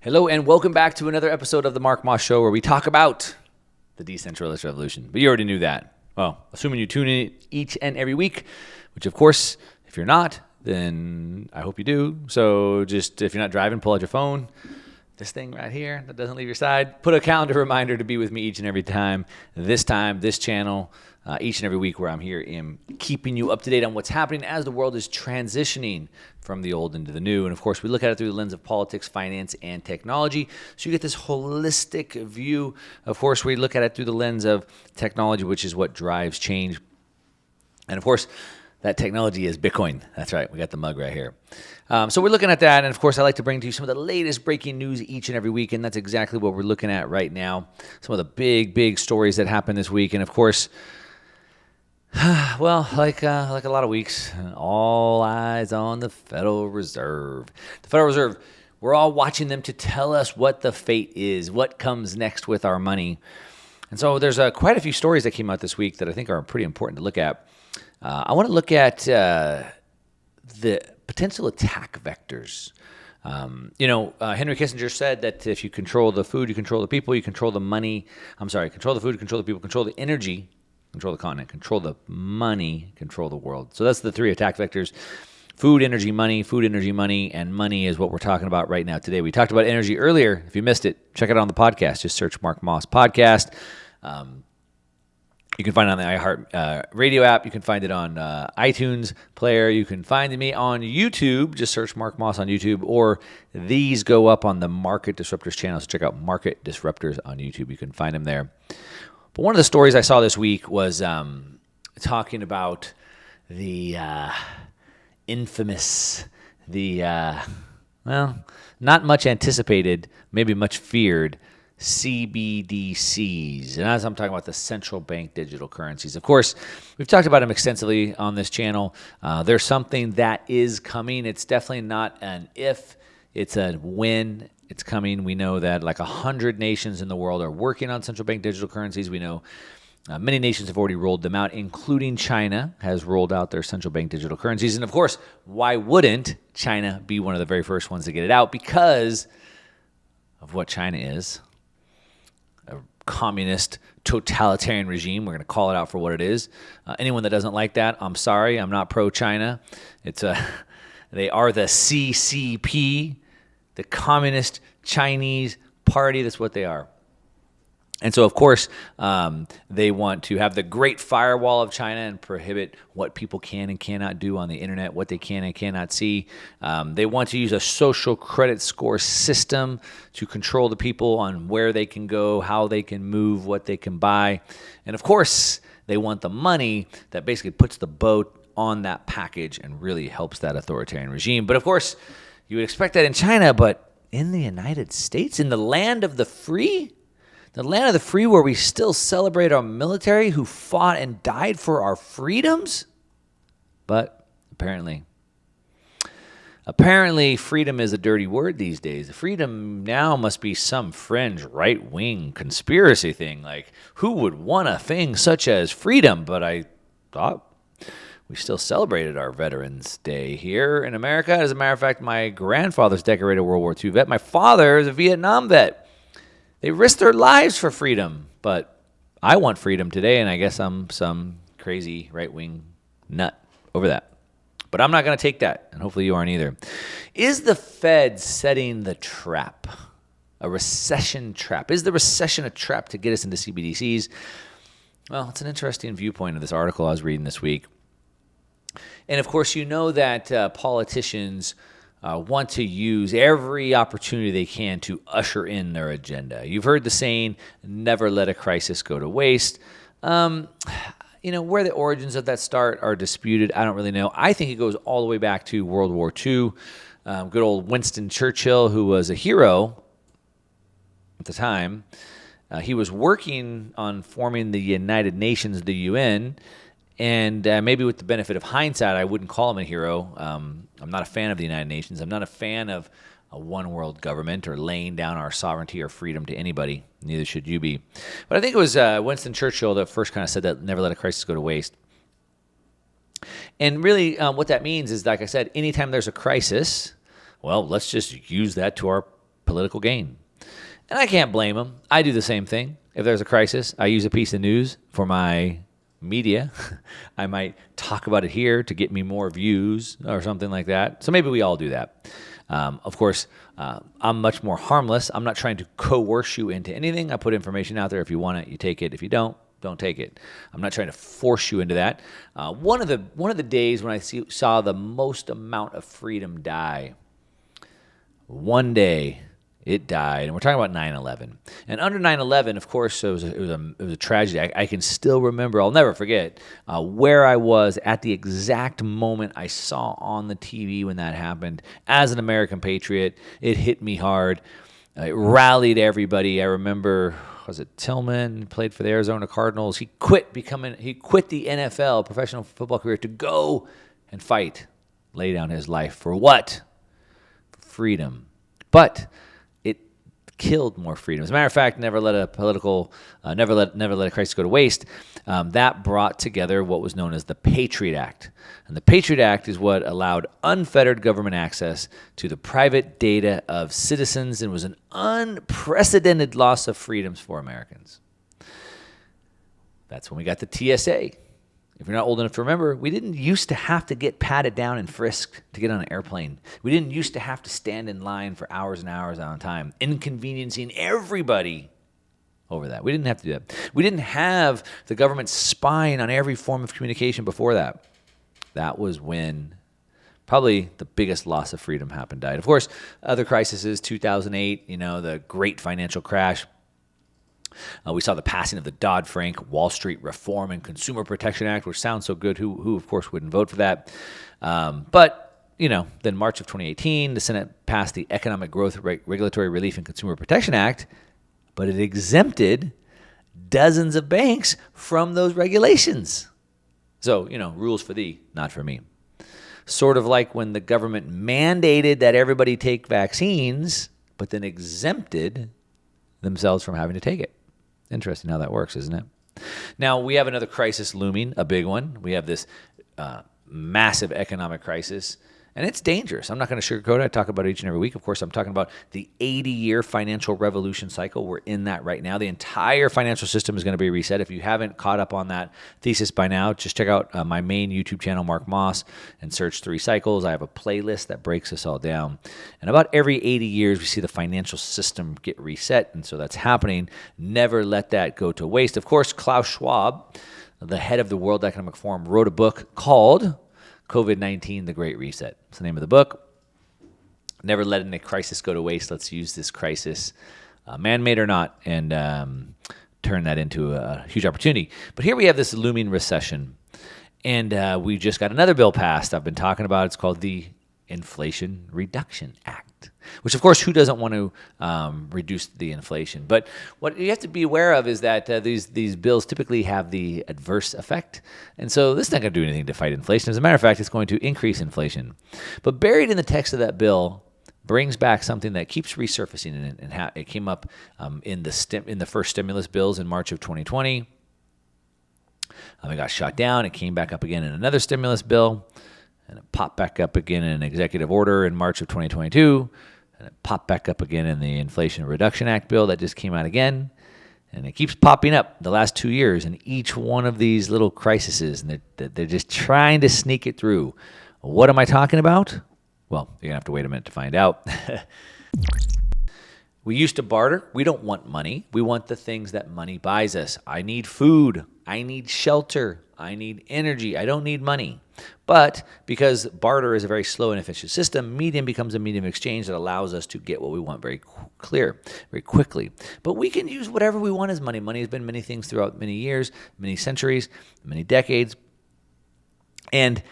Hello and welcome back to another episode of the Mark Moss Show where we talk about the decentralized revolution. But you already knew that. Well, assuming you tune in each and every week, which of course, if you're not, then I hope you do. So just if you're not driving, pull out your phone. This thing right here that doesn't leave your side. Put a calendar reminder to be with me each and every time, this channel, each and every week where I'm here in keeping you up to date on what's happening as the world is transitioning from the old into the new. And of course, we look at it through the lens of politics, finance, and technology. So you get this holistic view. Of course, we look at it through the lens of technology, which is what drives change. And of course, that technology is Bitcoin. That's right. We got the mug right here. So we're looking at that. And of course, I like to bring to you some of the latest breaking news each and every week. And that's exactly what we're looking at right now. Some of the big stories that happened this week. And of course, well, like a lot of weeks, all eyes on the Federal Reserve. The Federal Reserve, we're all watching them to tell us what the fate is, what comes next with our money. And so there's quite a few stories that came out this week that I think are pretty important to look at. I want to look at the potential attack vectors. Henry Kissinger said that if you control the food, you control the people, you control the money. Control the food, control the people, control the energy, control the continent, control the money, control the world. So that's the three attack vectors. Food, energy, money, and money is what we're talking about right now today. We talked about energy earlier. If you missed it, check it out on the podcast. Just search Mark Moss Podcast. You can find it on the iHeart radio app. You can find it on iTunes player. You can find me on YouTube. Just search Mark Moss on YouTube. Or these go up on the Market Disruptors channel. So check out Market Disruptors on YouTube. You can find them there. But one of the stories I saw this week was talking about the infamous, not much anticipated, maybe much feared CBDCs. And as I'm talking about the central bank digital currencies. Of course, we've talked about them extensively on this channel. There's something that is coming. It's definitely not an if, it's a when. It's coming. We know that like 100 nations in the world are working on central bank digital currencies. We know many nations have already rolled them out, including China has rolled out their central bank digital currencies. And of course, why wouldn't China be one of the very first ones to get it out? Because of what China is. A communist totalitarian regime. We're going to call it out for what it is. Anyone that doesn't like that, I'm sorry. I'm not pro-China. They are the CCP, the Communist Chinese Party. That's what they are. And so, of course, they want to have the Great Firewall of China and prohibit what people can and cannot do on the internet, what they can and cannot see. They want to use a social credit score system to control the people on where they can go, how they can move, what they can buy. And, of course, they want the money that basically puts the boat on that package and really helps that authoritarian regime. But, of course, you would expect that in China, but in the United States, in the land of the free? The land of the free where we still celebrate our military who fought and died for our freedoms? But apparently freedom is a dirty word these days. Freedom now must be some fringe right-wing conspiracy thing. Like, who would want a thing such as freedom? But I thought we still celebrated our Veterans Day here in America. As a matter of fact, my grandfather's decorated World War II vet. My father is a Vietnam vet. They risked their lives for freedom, but I want freedom today, and I guess I'm some crazy right-wing nut over that. But I'm not going to take that, and hopefully you aren't either. Is the Fed setting the trap, a recession trap? Is the recession a trap to get us into CBDCs? Well, it's an interesting viewpoint of this article I was reading this week. And, of course, you know that politicians want to use every opportunity they can to usher in their agenda. You've heard the saying, never let a crisis go to waste. Where the origins of that start are disputed, I don't really know. I think it goes all the way back to World War II. Good old Winston Churchill, who was a hero at the time, he was working on forming the United Nations, the UN, and maybe with the benefit of hindsight, I wouldn't call him a hero. I'm not a fan of the United Nations. I'm not a fan of a one-world government or laying down our sovereignty or freedom to anybody. Neither should you be. But I think it was Winston Churchill that first kind of said that never let a crisis go to waste. And really what that means is, like I said, anytime there's a crisis, well, let's just use that to our political gain. And I can't blame them. I do the same thing. If there's a crisis, I use a piece of news for my media. I might talk about it here to get me more views or something like that. So maybe we all do that. Of course, I'm much more harmless. I'm not trying to coerce you into anything. I put information out there. If you want it, you take it. If you don't take it. I'm not trying to force you into that. One of the days when I saw the most amount of freedom die, one day it died, and we're talking about 9/11. And under 9/11, of course, it was a tragedy. I can still remember. I'll never forget where I was at the exact moment I saw on the TV when that happened. As an American patriot, it hit me hard. It rallied everybody. I remember, was it Tillman, played for the Arizona Cardinals. He quit the NFL, professional football career, to go and fight, lay down his life for what? Freedom. But it killed more freedom. As a matter of fact, never let a crisis go to waste. That brought together what was known as the Patriot Act. And the Patriot Act is what allowed unfettered government access to the private data of citizens and was an unprecedented loss of freedoms for Americans. That's when we got the TSA. If you're not old enough to remember, we didn't used to have to get patted down and frisked to get on an airplane. We didn't used to have to stand in line for hours and hours on time, inconveniencing everybody over that. We didn't have to do that. We didn't have the government spying on every form of communication before that. That was when probably the biggest loss of freedom died. Of course, other crises, 2008, the great financial crash. We saw the passing of the Dodd-Frank Wall Street Reform and Consumer Protection Act, which sounds so good. Who of course, wouldn't vote for that? But then March of 2018, the Senate passed the Economic Growth Regulatory Relief and Consumer Protection Act, but it exempted dozens of banks from those regulations. So, rules for thee, not for me. Sort of like when the government mandated that everybody take vaccines, but then exempted themselves from having to take it. Interesting how that works, isn't it? Now, we have another crisis looming, a big one. We have this massive economic crisis, and it's dangerous. I'm not going to sugarcoat it. I talk about it each and every week. Of course, I'm talking about the 80-year financial revolution cycle. We're in that right now. The entire financial system is going to be reset. If you haven't caught up on that thesis by now, just check out my main YouTube channel, Mark Moss, and search 3 cycles. I have a playlist that breaks this all down. And about every 80 years, we see the financial system get reset, and so that's happening. Never let that go to waste. Of course, Klaus Schwab, the head of the World Economic Forum, wrote a book called COVID-19, The Great Reset. It's the name of the book. Never letting a crisis go to waste. Let's use this crisis, man-made or not, and turn that into a huge opportunity. But here we have this looming recession, and we just got another bill passed I've been talking about. It's called the Inflation Reduction Act, which, of course, who doesn't want to reduce the inflation? But what you have to be aware of is that these bills typically have the adverse effect. And so this is not going to do anything to fight inflation. As a matter of fact, it's going to increase inflation. But buried in the text of that bill brings back something that keeps resurfacing, and it came up in the first stimulus bills in March of 2020. It got shot down. It came back up again in another stimulus bill. And it popped back up again in an executive order in March of 2022. And it popped back up again in the Inflation Reduction Act bill that just came out again. And it keeps popping up the last 2 years in each one of these little crises. And they're just trying to sneak it through. What am I talking about? Well, you're going to have to wait a minute to find out. We used to barter. We don't want money. We want the things that money buys us. I need food. I need shelter. I need energy. I don't need money. But because barter is a very slow and efficient system, medium becomes a medium of exchange that allows us to get what we want very quickly. But we can use whatever we want as money. Money has been many things throughout many years, many centuries, many decades. And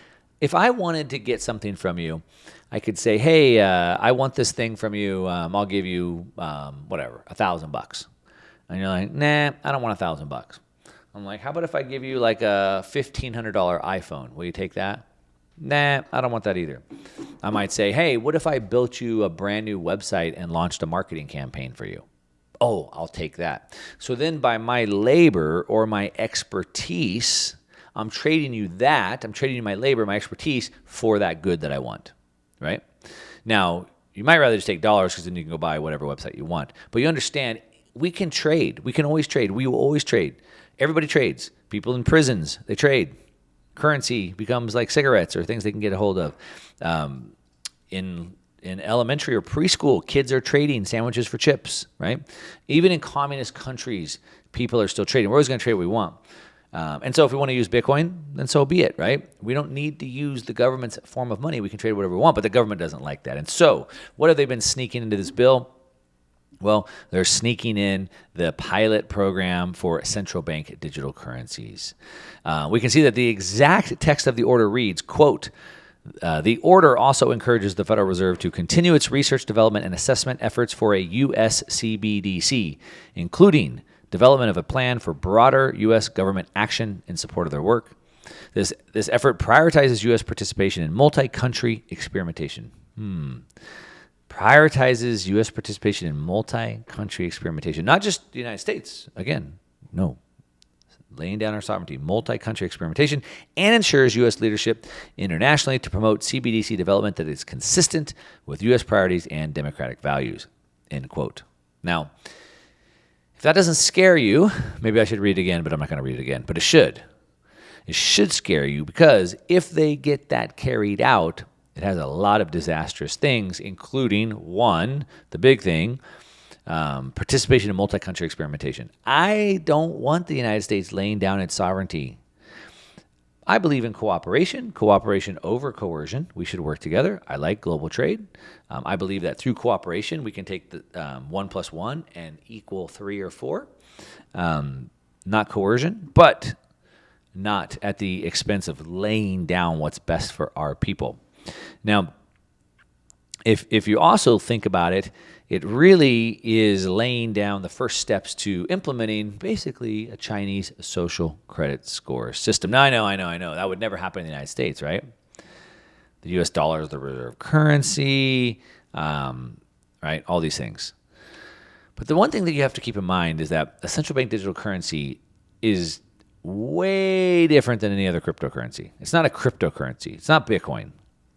if I wanted to get something from you, I could say, hey, I want this thing from you. I'll give you, $1,000. And you're like, nah, I don't want $1,000. I'm like, how about if I give you like a $1,500 iPhone? Will you take that? Nah, I don't want that either. I might say, hey, what if I built you a brand new website and launched a marketing campaign for you? Oh, I'll take that. So then by my labor or my expertise, I'm trading you my labor, my expertise for that good that I want, right? Now, You might rather just take dollars because then you can go buy whatever website you want. But you understand, we can trade. We can always trade. We will always trade. Everybody trades. People in prisons, they trade. Currency becomes like cigarettes or things they can get a hold of. In elementary or preschool, kids are trading sandwiches for chips, right? Even in communist countries, people are still trading. We're always going to trade what we want. And so if we want to use Bitcoin, then so be it, right? We don't need to use the government's form of money. We can trade whatever we want, but the government doesn't like that. And so what have they been sneaking into this bill? Well, they're sneaking in the pilot program for central bank digital currencies. We can see that the exact text of the order reads, quote, the order also encourages the Federal Reserve to continue its research, development, and assessment efforts for a U.S. CBDC, including development of a plan for broader U.S. government action in support of their work. This effort prioritizes U.S. participation in multi-country experimentation. Prioritizes U.S. participation in multi-country experimentation. Not just the United States. Again, no. Laying down our sovereignty, multi-country experimentation, and ensures U.S. leadership internationally to promote CBDC development that is consistent with U.S. priorities and democratic values, end quote. Now, if that doesn't scare you, maybe I should read it again, but I'm not going to read it again. But it should. It should scare you because if they get that carried out, it has a lot of disastrous things, including one, the big thing, participation in multi-country experimentation. I don't want the United States laying down its sovereignty. I believe in cooperation over coercion. We should work together. I like global trade. I believe that through cooperation, we can take the 1 + 1 and equal 3 or 4. Not coercion, but not at the expense of laying down what's best for our people. Now, if you also think about it, it really is laying down the first steps to implementing basically a Chinese social credit score system. Now, I know. That would never happen in the United States, right? The U.S. dollar is the reserve currency, right? All these things. But the one thing that you have to keep in mind is that a central bank digital currency is way different than any other cryptocurrency. It's not a cryptocurrency. It's not Bitcoin,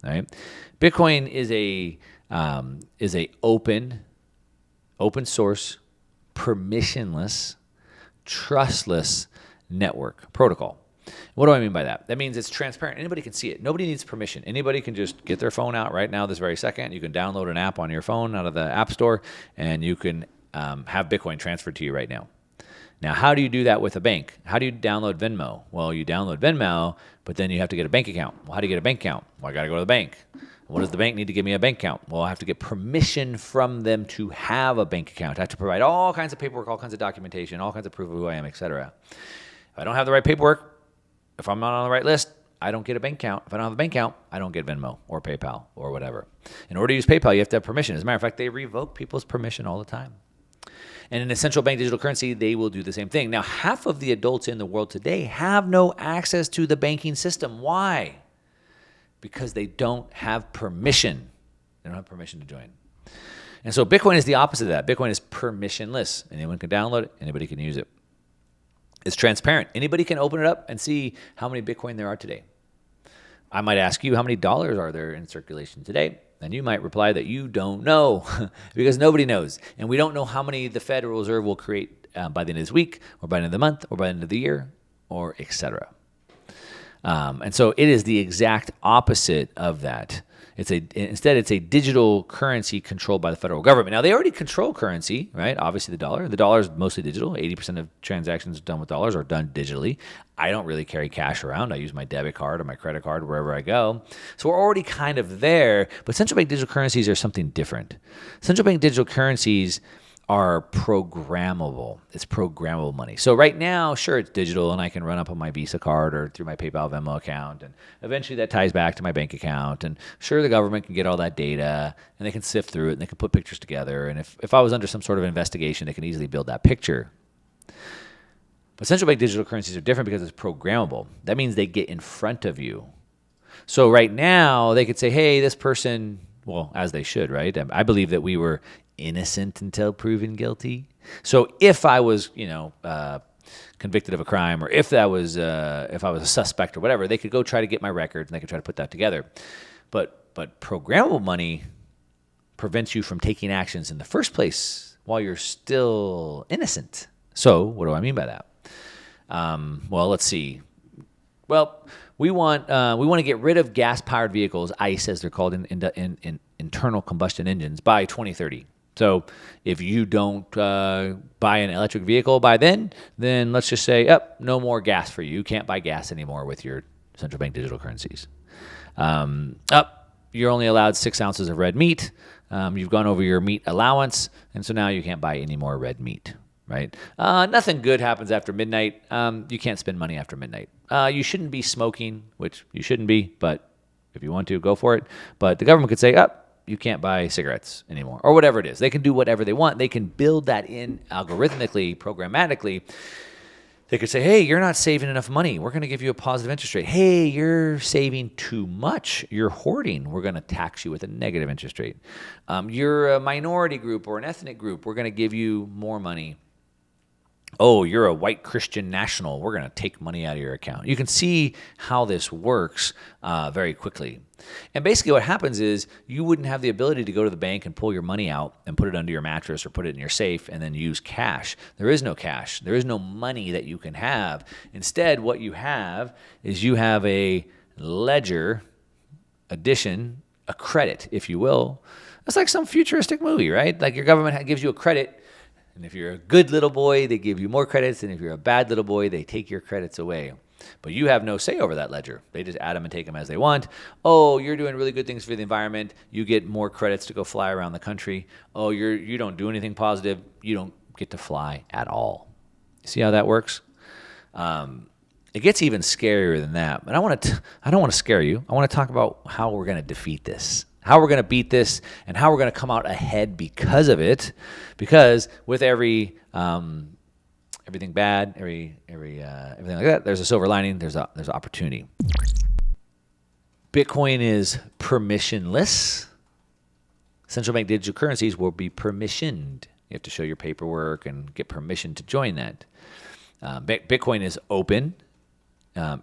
right? Bitcoin is a open source, permissionless, trustless network protocol. What do I mean by that? That means it's transparent. Anybody can see it. Nobody needs permission. Anybody can just get their phone out right now, this very second. You can download an app on your phone out of the App Store, and you can have Bitcoin transferred to you right now. Now, how do you do that with a bank? How do you download Venmo? Well, you download Venmo, but then you have to get a bank account. Well, how do you get a bank account? Well, I got to go to the bank. What does the bank need to give me a bank account? Well, I have to get permission from them to have a bank account. I have to provide all kinds of paperwork, all kinds of documentation, all kinds of proof of who I am, etc. If I don't have the right paperwork, if I'm not on the right list, I don't get a bank account. If I don't have a bank account, I don't get Venmo or PayPal or whatever. In order to use PayPal, you have to have permission. As a matter of fact, they revoke people's permission all the time. And in a central bank digital currency, they will do the same thing. Now, half of the adults in the world today have no access to the banking system. Why? Because they don't have permission. They don't have permission to join. And so Bitcoin is the opposite of that. Bitcoin is permissionless. Anyone can download it. Anybody can use it. It's transparent. Anybody can open it up and see how many Bitcoin there are today. I might ask you, how many dollars are there in circulation today? And you might reply that you don't know because nobody knows. And we don't know how many the Federal Reserve will create by the end of this week or by the end of the month or by the end of the year or et cetera. And so it is the exact opposite of that. Instead, it's a digital currency controlled by the federal government. Now, they already control currency, right? Obviously, the dollar. The dollar is mostly digital. 80% of transactions done with dollars are done digitally. I don't really carry cash around. I use my debit card or my credit card wherever I go. So we're already kind of there. But central bank digital currencies are something different. Central bank digital currencies are programmable. It's programmable money. So right now, sure, it's digital, and I can run up on my Visa card or through my PayPal Venmo account, and eventually that ties back to my bank account. And sure, the government can get all that data, and they can sift through it, and they can put pictures together. And if I was under some sort of investigation, they can easily build that picture. But central bank digital currencies are different because it's programmable. That means they get in front of you. So right now, they could say, hey, this person, well, as they should, right? I believe that we were innocent until proven guilty. So if I was, convicted of a crime, or if I was a suspect or whatever, they could go try to get my records and they could try to put that together. But programmable money, prevents you from taking actions in the first place while you're still innocent. So what do I mean by that? Well, let's see. Well, we want to get rid of gas-powered vehicles, ICE as they're called, in internal combustion engines by 2030. So if you don't buy an electric vehicle by then let's just say, no more gas for you. You can't buy gas anymore with your central bank digital currencies. You're only allowed 6 ounces of red meat. You've gone over your meat allowance, and so now you can't buy any more red meat, right? Nothing good happens after midnight. You can't spend money after midnight. You shouldn't be smoking, which you shouldn't be, but if you want to, go for it. But the government could say, you can't buy cigarettes anymore, or whatever it is. They can do whatever they want. They can build that in algorithmically, programmatically. They could say, hey, you're not saving enough money. We're going to give you a positive interest rate. Hey, you're saving too much. You're hoarding. We're going to tax you with a negative interest rate. You're a minority group or an ethnic group. We're going to give you more money. Oh, you're a white Christian national. We're going to take money out of your account. You can see how this works very quickly. And basically what happens is you wouldn't have the ability to go to the bank and pull your money out and put it under your mattress or put it in your safe and then use cash. There is no cash. There is no money that you can have. Instead, what you have is you have a ledger addition, a credit, if you will. It's like some futuristic movie, right? Like your government gives you a credit. And if you're a good little boy, they give you more credits. And if you're a bad little boy, they take your credits away. But you have no say over that ledger. They just add them and take them as they want. Oh, you're doing really good things for the environment. You get more credits to go fly around the country. Oh, you don't do anything positive. You don't get to fly at all. See how that works? It gets even scarier than that. But I don't want to scare you. I want to talk about how we're going to defeat this. How we're going to beat this, and how we're going to come out ahead because of it. Because with everything bad, everything like that, there's a silver lining. There's opportunity. Bitcoin is permissionless. Central bank digital currencies will be permissioned. You have to show your paperwork and get permission to join that. Bitcoin is open.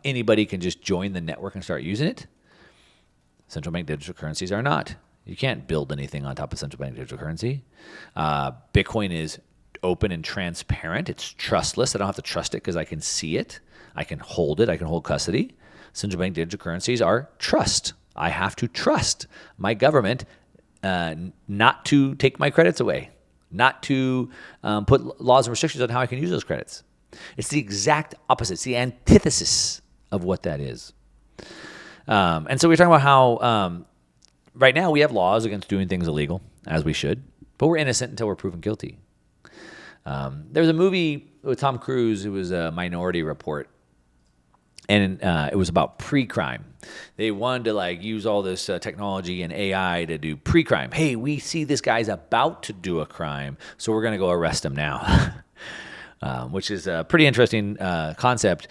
Anybody can just join the network and start using it. Central bank digital currencies are not. You can't build anything on top of central bank digital currency. Bitcoin is open and transparent. It's trustless. I don't have to trust it because I can see it. I can hold it. I can hold custody. Central bank digital currencies are trust. I have to trust my government not to take my credits away, not to put laws and restrictions on how I can use those credits. It's the exact opposite. It's the antithesis of what that is. And so we're talking about how right now we have laws against doing things illegal, as we should, but we're innocent until we're proven guilty. There was a movie with Tom Cruise. It was a Minority Report, and it was about pre-crime. They wanted to use all this technology and AI to do pre-crime. Hey, we see this guy's about to do a crime, so we're going to go arrest him now, which is a pretty interesting concept.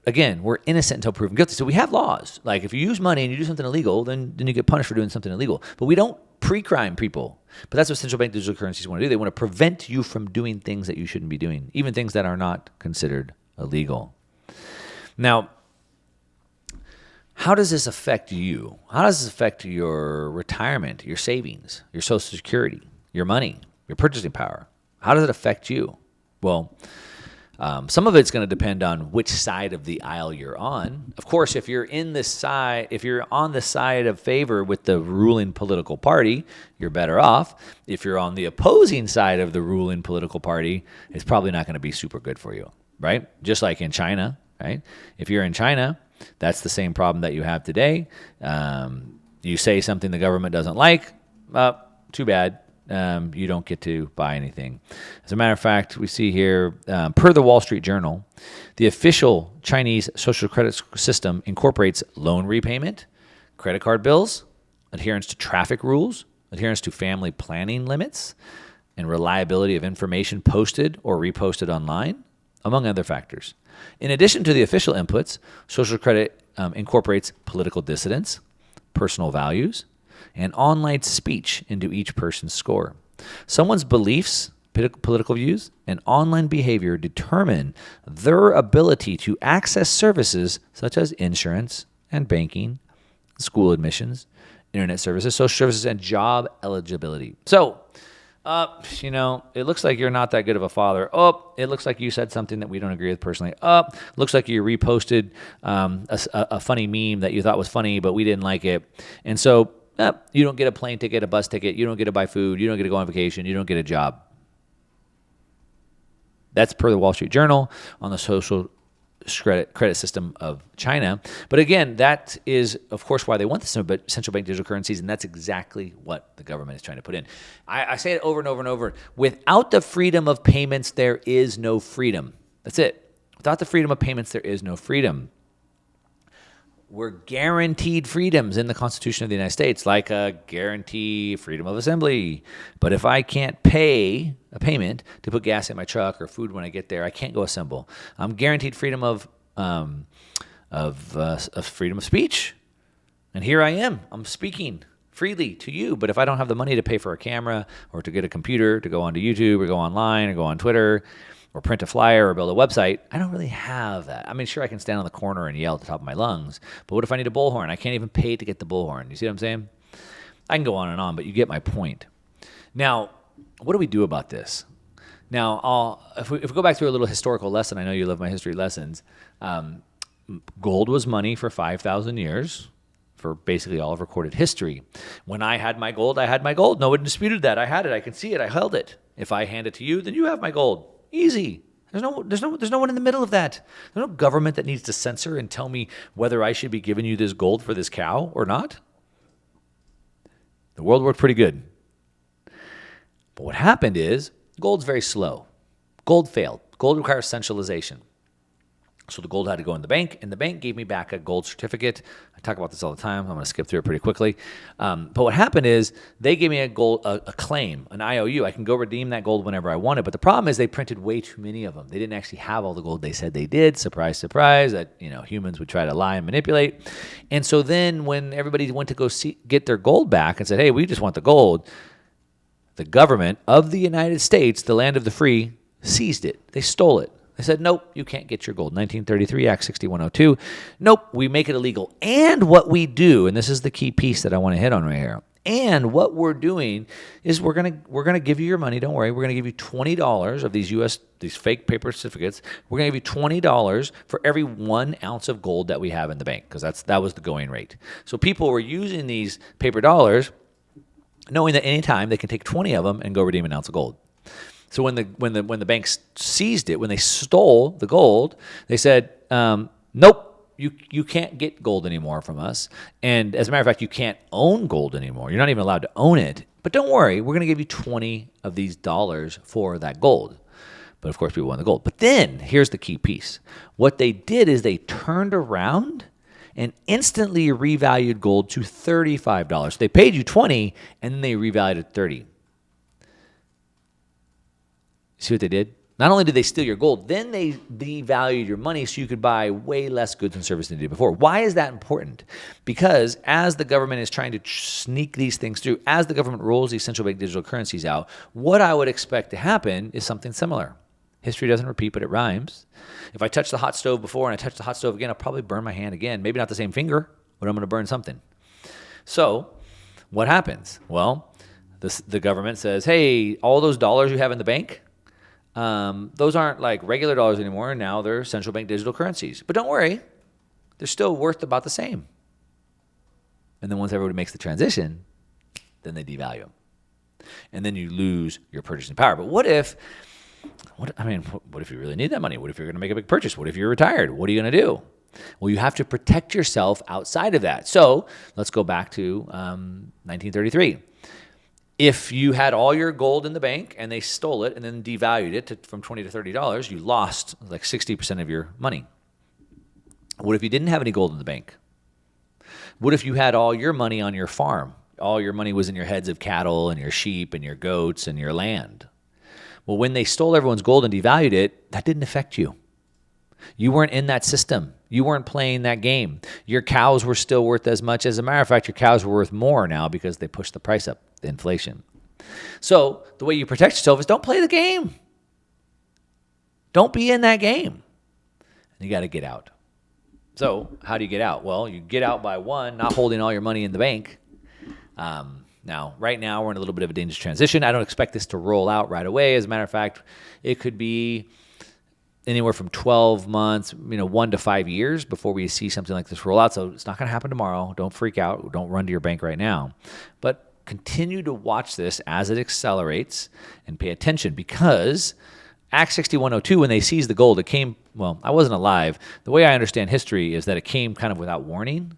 Again, we're innocent until proven guilty. So we have laws. Like if you use money and you do something illegal, then you get punished for doing something illegal. But we don't pre-crime people. But that's what central bank digital currencies want to do. They want to prevent you from doing things that you shouldn't be doing, even things that are not considered illegal. Now, how does this affect you? How does this affect your retirement, your savings, your Social Security, your money, your purchasing power? How does it affect you? Well, some of it's going to depend on which side of the aisle you're on. Of course, if you're on the side of favor with the ruling political party, you're better off. If you're on the opposing side of the ruling political party, it's probably not going to be super good for you, right? Just like in China, right? If you're in China, that's the same problem that you have today. You say something the government doesn't like, too bad. You don't get to buy anything. As a matter of fact, we see here, per the Wall Street Journal, the official Chinese social credit system incorporates loan repayment, credit card bills, adherence to traffic rules, adherence to family planning limits, and reliability of information posted or reposted online, among other factors. In addition to the official inputs, social credit incorporates political dissidence, personal values, and online speech into each person's score. Someone's beliefs, political views, and online behavior determine their ability to access services such as insurance and banking, school admissions, internet services, social services, and job eligibility. So, it looks like you're not that good of a father. Oh, it looks like you said something that we don't agree with personally. Looks like you reposted a funny meme that you thought was funny, but we didn't like it. And so you don't get a plane ticket, a bus ticket. You don't get to buy food. You don't get to go on vacation. You don't get a job. That's per the Wall Street Journal on the social credit system of China. But again, that is, of course, why they want the central bank digital currencies, and that's exactly what the government is trying to put in. I say it over and over and over. Without the freedom of payments, there is no freedom. That's it. Without the freedom of payments, there is no freedom. We're guaranteed freedoms in the Constitution of the United States, like a guarantee freedom of assembly. But if I can't pay a payment to put gas in my truck or food when I get there, I can't go assemble. I'm guaranteed freedom of freedom of speech. And here I am. I'm speaking freely to you. But if I don't have the money to pay for a camera or to get a computer to go onto YouTube or go online or go on Twitter or print a flyer or build a website, I don't really have that. I mean, sure, I can stand on the corner and yell at the top of my lungs, but what if I need a bullhorn? I can't even pay to get the bullhorn. You see what I'm saying? I can go on and on, but you get my point. Now, what do we do about this? Now, if we go back through a little historical lesson, I know you love my history lessons. Gold was money for 5,000 years, for basically all of recorded history. When I had my gold, I had my gold. No one disputed that. I had it. I can see it. I held it. If I hand it to you, then you have my gold. Easy. There's no one in the middle of that. There's no government that needs to censor and tell me whether I should be giving you this gold for this cow or not. The world worked pretty good. But what happened is gold's very slow. Gold failed. Gold requires centralization. So the gold had to go in the bank, and the bank gave me back a gold certificate. I talk about this all the time. I'm going to skip through it pretty quickly. But what happened is they gave me a claim, an IOU. I can go redeem that gold whenever I wanted. But the problem is they printed way too many of them. They didn't actually have all the gold they said they did. Surprise, surprise, that humans would try to lie and manipulate. And so then when everybody went to go get their gold back and said, hey, we just want the gold, the government of the United States, the land of the free, seized it. They stole it. They said, nope, you can't get your gold. 1933, Act 6102. Nope, we make it illegal. And what we do, and this is the key piece that I want to hit on right here, and what we're doing is we're gonna give you your money. Don't worry, we're gonna give you $20 of these fake paper certificates. We're gonna give you $20 for every 1 ounce of gold that we have in the bank, because that was the going rate. So people were using these paper dollars, knowing that anytime they can take 20 of them and go redeem an ounce of gold. So when the banks seized it, when they stole the gold, they said, nope, you can't get gold anymore from us. And as a matter of fact, you can't own gold anymore. You're not even allowed to own it. But don't worry, we're going to give you 20 of these dollars for that gold. But of course, people want the gold. But then here's the key piece. What they did is they turned around and instantly revalued gold to $35. They paid you 20, and then they revalued it 30. See what they did? Not only did they steal your gold, then they devalued your money so you could buy way less goods and services than you did before. Why is that important? Because as the government is trying to sneak these things through, as the government rolls these central bank digital currencies out, what I would expect to happen is something similar. History doesn't repeat, but it rhymes. If I touch the hot stove before and I touch the hot stove again, I'll probably burn my hand again. Maybe not the same finger, but I'm going to burn something. So what happens? Well, the government says, hey, all those dollars you have in the bank, those aren't like regular dollars anymore. Now they're central bank digital currencies. But don't worry, they're still worth about the same. And then once everybody makes the transition, then they devalue them. And then you lose your purchasing power. But what if you really need that money? What if you're going to make a big purchase? What if you're retired? What are you going to do? Well, you have to protect yourself outside of that. So let's go back to 1933. If you had all your gold in the bank and they stole it and then devalued it from $20 to $30, you lost like 60% of your money. What if you didn't have any gold in the bank? What if you had all your money on your farm? All your money was in your heads of cattle and your sheep and your goats and your land. Well, when they stole everyone's gold and devalued it, that didn't affect you. You weren't in that system. You weren't playing that game. Your cows were still worth as much. As a matter of fact, your cows were worth more now because they pushed the price up, the inflation. So the way you protect yourself is don't play the game. Don't be in that game. And you got to get out. So how do you get out? Well, you get out by one, not holding all your money in the bank. Now, right now, we're in a little bit of a dangerous transition. I don't expect this to roll out right away. As a matter of fact, it could be anywhere from 12 months, 1 to 5 years before we see something like this roll out. So it's not going to happen tomorrow. Don't freak out. Don't run to your bank right now. But continue to watch this as it accelerates and pay attention, because Act 6102, when they seized the gold, it came, well, I wasn't alive. The way I understand history is that it came kind of without warning.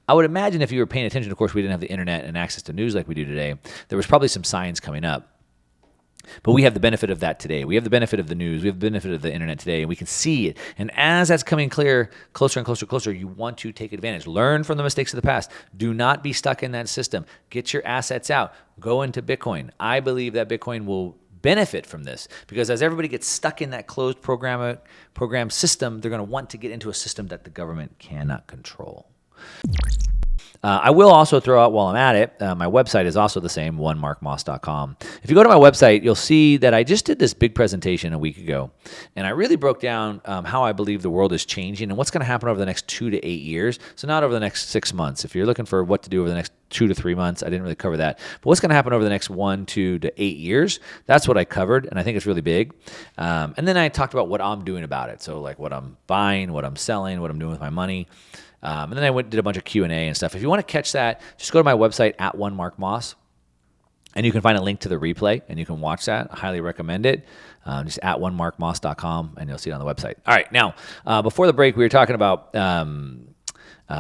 I would imagine if you were paying attention, of course, we didn't have the internet and access to news like we do today. There was probably some signs coming up. But we have the benefit of that today. We have the benefit of the news. We have the benefit of the internet today, and we can see it. And as that's coming closer and closer, you want to take advantage. Learn from the mistakes of the past. Do not be stuck in that system. Get your assets out. Go into Bitcoin. I believe that Bitcoin will benefit from this, because as everybody gets stuck in that closed program system, they're going to want to get into a system that the government cannot control. I will also throw out while I'm at it, my website is also the same, onemarkmoss.com. If you go to my website, you'll see that I just did this big presentation a week ago, and I really broke down how I believe the world is changing and what's going to happen over the next 2 to 8 years. So not over the next 6 months. If you're looking for what to do over the next 2 to 3 months, I didn't really cover that. But what's going to happen over the next 1, 2 to 8 years, that's what I covered, and I think it's really big. And then I talked about what I'm doing about it. So like what I'm buying, what I'm selling, what I'm doing with my money. And then I did a bunch of Q&A and stuff. If you want to catch that, just go to my website at @1markmoss, and you can find a link to the replay, and you can watch that. I highly recommend it. Just at onemarkmoss.com, and you'll see it on the website. All right, now, before the break, we were talking about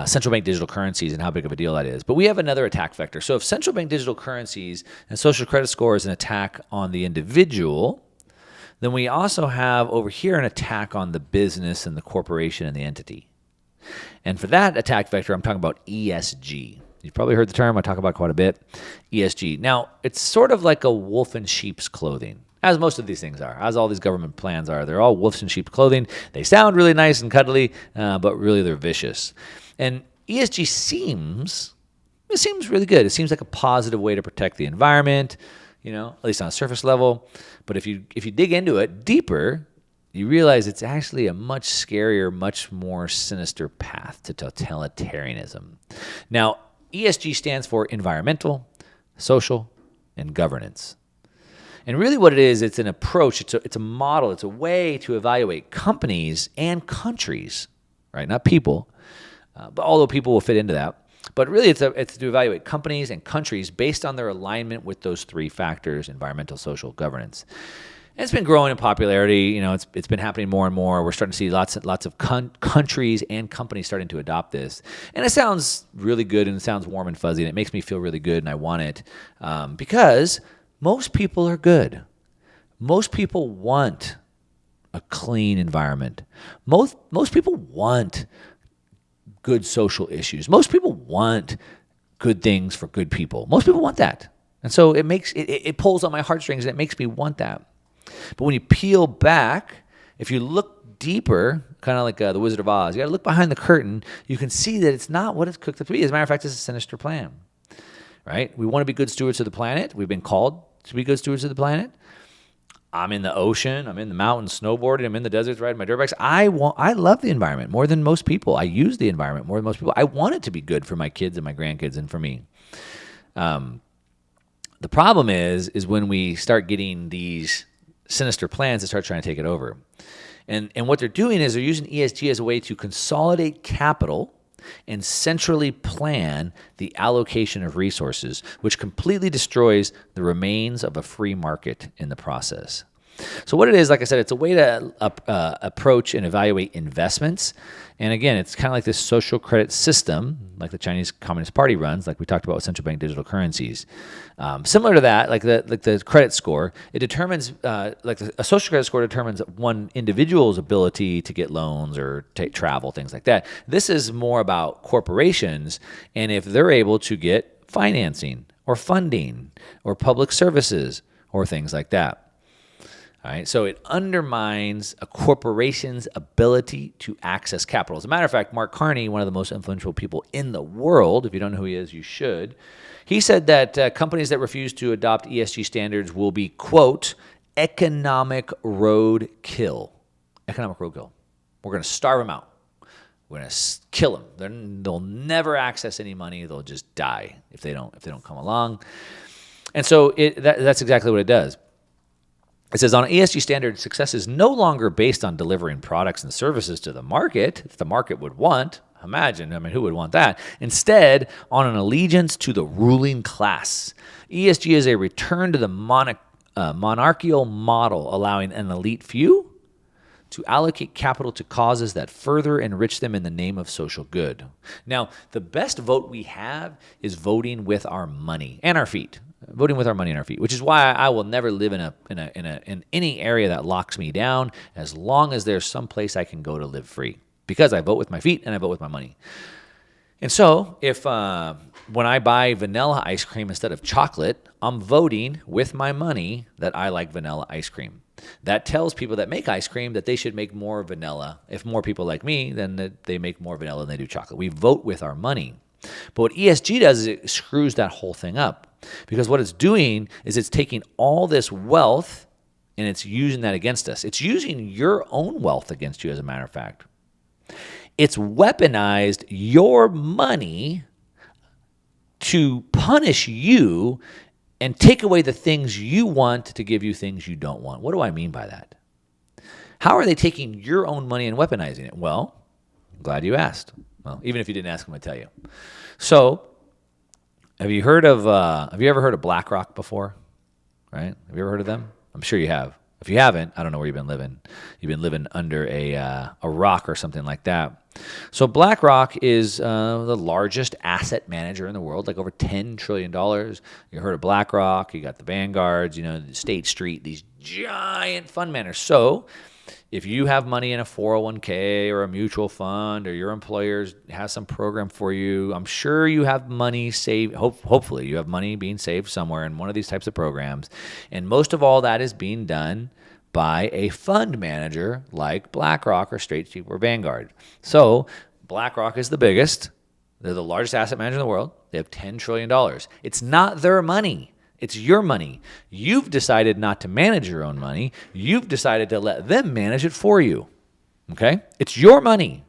central bank digital currencies and how big of a deal that is. But we have another attack vector. So if central bank digital currencies and social credit score is an attack on the individual, then we also have over here an attack on the business and the corporation and the entity. And for that attack vector, I'm talking about ESG. You've probably heard the term. I talk about it quite a bit. ESG. Now, it's sort of like a wolf in sheep's clothing, as most of these things are, as all these government plans are. They're all wolves in sheep's clothing. They sound really nice and cuddly, but really they're vicious. And ESG seems really good. It seems like a positive way to protect the environment, at least on a surface level. But if you dig into it deeper, you realize it's actually a much scarier, much more sinister path to totalitarianism. Now, ESG stands for environmental, social, and governance. And really what it is, it's an approach, it's a model, it's a way to evaluate companies and countries, right? Not people, but although people will fit into that. But really it's to evaluate companies and countries based on their alignment with those 3 factors, environmental, social, governance. And it's been growing in popularity. It's been happening more and more. We're starting to see lots of countries and companies starting to adopt this. And it sounds really good, and it sounds warm and fuzzy, and it makes me feel really good, and I want it because most people are good. Most people want a clean environment. Most people want good social issues. Most people want good things for good people. Most people want that. And so it pulls on my heartstrings, and it makes me want that. But when you peel back, if you look deeper, kind of like the Wizard of Oz, you got to look behind the curtain, you can see that it's not what it's cooked up to be. As a matter of fact, it's a sinister plan, right? We want to be good stewards of the planet. We've been called to be good stewards of the planet. I'm in the ocean. I'm in the mountains snowboarding. I'm in the deserts riding my dirt bikes. I love the environment more than most people. I use the environment more than most people. I want it to be good for my kids and my grandkids and for me. The problem is when we start getting these sinister plans that start trying to take it over. And what they're doing is they're using ESG as a way to consolidate capital and centrally plan the allocation of resources, which completely destroys the remains of a free market in the process. So what it is, like I said, it's a way to approach and evaluate investments. And again, it's kind of like this social credit system, like the Chinese Communist Party runs, like we talked about with central bank digital currencies. Similar to that, like the credit score, it determines, a social credit score determines one individual's ability to get loans or take travel, things like that. This is more about corporations and if they're able to get financing or funding or public services or things like that. All right, so it undermines a corporation's ability to access capital. As a matter of fact, Mark Carney, one of the most influential people in the world, if you don't know who he is, you should, he said that companies that refuse to adopt ESG standards will be, quote, economic roadkill. Economic roadkill. We're going to starve them out. We're going to kill them. They'll never access any money. They'll just die if they don't come along. And so that's exactly what it does. It says on an ESG standard, success is no longer based on delivering products and services to the market, if the market would want. Imagine, who would want that? Instead, on an allegiance to the ruling class. ESG is a return to the monarchical model, allowing an elite few to allocate capital to causes that further enrich them in the name of social good. Now, the best vote we have is voting with our money and our feet. Voting with our money and our feet, which is why I will never live in any area that locks me down, as long as there's some place I can go to live free, because I vote with my feet and I vote with my money. And so, if when I buy vanilla ice cream instead of chocolate, I'm voting with my money that I like vanilla ice cream. That tells people that make ice cream that they should make more vanilla. If more people like me, then they make more vanilla than they do chocolate. We vote with our money. But what ESG does is it screws that whole thing up. Because what it's doing is it's taking all this wealth and it's using that against us. It's using your own wealth against you, as a matter of fact. It's weaponized your money to punish you and take away the things you want to give you things you don't want. What do I mean by that? How are they taking your own money and weaponizing it? Well, I'm glad you asked. Well, even if you didn't ask, I'm going to tell you. So, have you ever heard of BlackRock before? Right? Have you ever heard of them? I'm sure you have. If you haven't, I don't know where you've been living. You've been living under a rock or something like that. So BlackRock is the largest asset manager in the world, like over $10 trillion. You heard of BlackRock. You got the Vanguards, State Street, these giant fund managers. So if you have money in a 401k or a mutual fund, or your employer has some program for you, I'm sure you have money saved. Hopefully you have money being saved somewhere in one of these types of programs. And most of all that is being done by a fund manager like BlackRock or State Street or Vanguard. So BlackRock is the biggest. They're the largest asset manager in the world. They have $10 trillion. It's not their money. It's your money. You've decided not to manage your own money. You've decided to let them manage it for you. Okay? It's your money.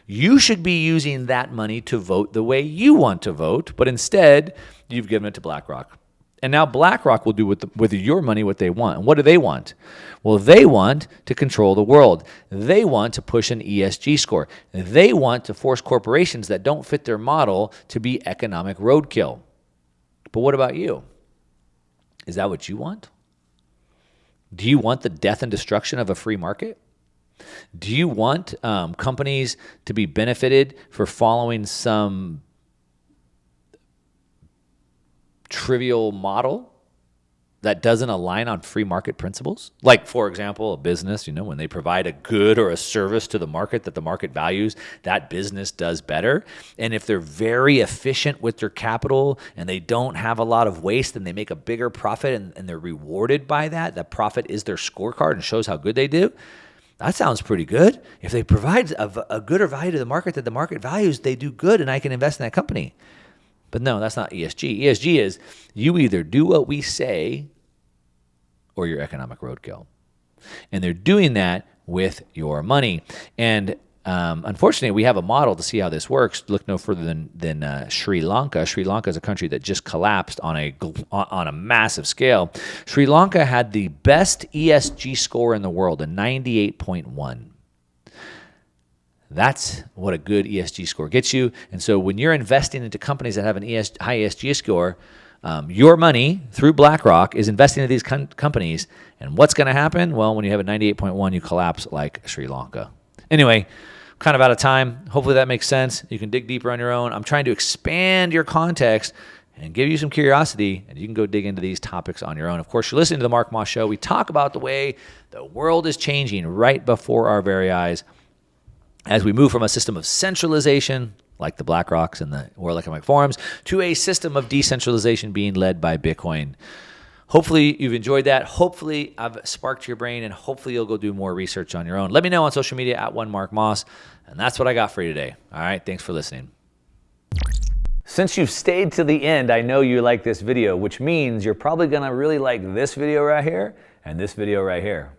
You should be using that money to vote the way you want to vote, but instead, you've given it to BlackRock. And now BlackRock will do with your money what they want. And what do they want? Well, they want to control the world. They want to push an ESG score. They want to force corporations that don't fit their model to be economic roadkill. But what about you? Is that what you want? Do you want the death and destruction of a free market? Do you want companies to be benefited for following some trivial model that doesn't align on free market principles? Like, for example, a business, when they provide a good or a service to the market that the market values, that business does better. And if they're very efficient with their capital and they don't have a lot of waste, and they make a bigger profit and they're rewarded by that, that profit is their scorecard and shows how good they do. That sounds pretty good. If they provide a good or value to the market that the market values, they do good and I can invest in that company. But no, that's not ESG. ESG is you either do what we say or you're economic roadkill. And they're doing that with your money. And unfortunately, we have a model to see how this works. Look no further than Sri Lanka. Sri Lanka is a country that just collapsed on a massive scale. Sri Lanka had the best ESG score in the world, a 98.1. That's what a good ESG score gets you. And so when you're investing into companies that have an high ESG score, your money through BlackRock is investing in these companies. And what's going to happen? Well, when you have a 98.1, you collapse like Sri Lanka. Anyway, kind of out of time. Hopefully that makes sense. You can dig deeper on your own. I'm trying to expand your context and give you some curiosity, and you can go dig into these topics on your own. Of course, you're listening to The Mark Moss Show. We talk about the way the world is changing right before our very eyes, as we move from a system of centralization, like the BlackRocks and the World Economic Forums, to a system of decentralization being led by Bitcoin. Hopefully you've enjoyed that. Hopefully I've sparked your brain, and hopefully you'll go do more research on your own. Let me know on social media at @OneMarkMoss, and that's what I got for you today. All right, thanks for listening. Since you've stayed to the end, I know you like this video, which means you're probably going to really like this video right here and this video right here.